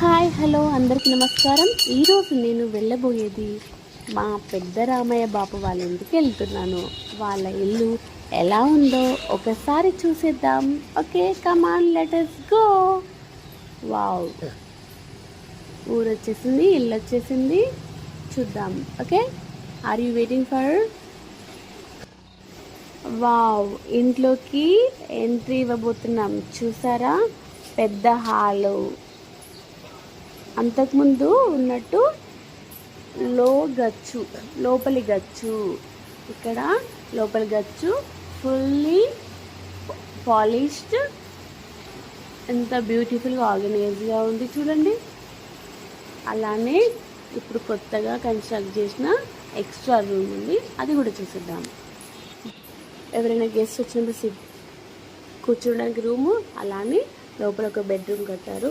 Hi hello అందరికీ నమస్కారం. ఈరోజు నేను వెళ్ళబోయేది మా పెద్ద రామయ్య బాపు వాళ్ళ ఇంటికి వెళ్తున్నాను. వాళ్ళ ఇల్లు ఎలా ఉందో ఒకసారి చూసేద్దాం. Okay, come on let us go. Wow, ఊరు వచ్చేసింది, ఇల్లు వచ్చేసింది, చూద్దాం. Okay, are you waiting for? Wow, ఇంట్లోకి ఎంట్రీ ఇవ్వబోతున్నాం. చూసారా, పెద్ద హాలు. అంతకుముందు ఉన్నట్టు లోపలి గచ్చు. ఇక్కడ లోపలి గచ్చు ఫుల్లీ పాలిష్డ్. ఎంత బ్యూటిఫుల్గా ఆర్గనైజ్గా ఉంది చూడండి. అలానే ఇప్పుడు కొత్తగా కన్స్ట్రక్ట్ చేసిన ఎక్స్ట్రా రూమ్ ఉంది, అది కూడా చూసేద్దాం. ఎవరైనా గెస్ట్ వచ్చినప్పుడు కూర్చోడానికి రూము, అలానే లోపల ఒక బెడ్రూమ్ కట్టారు.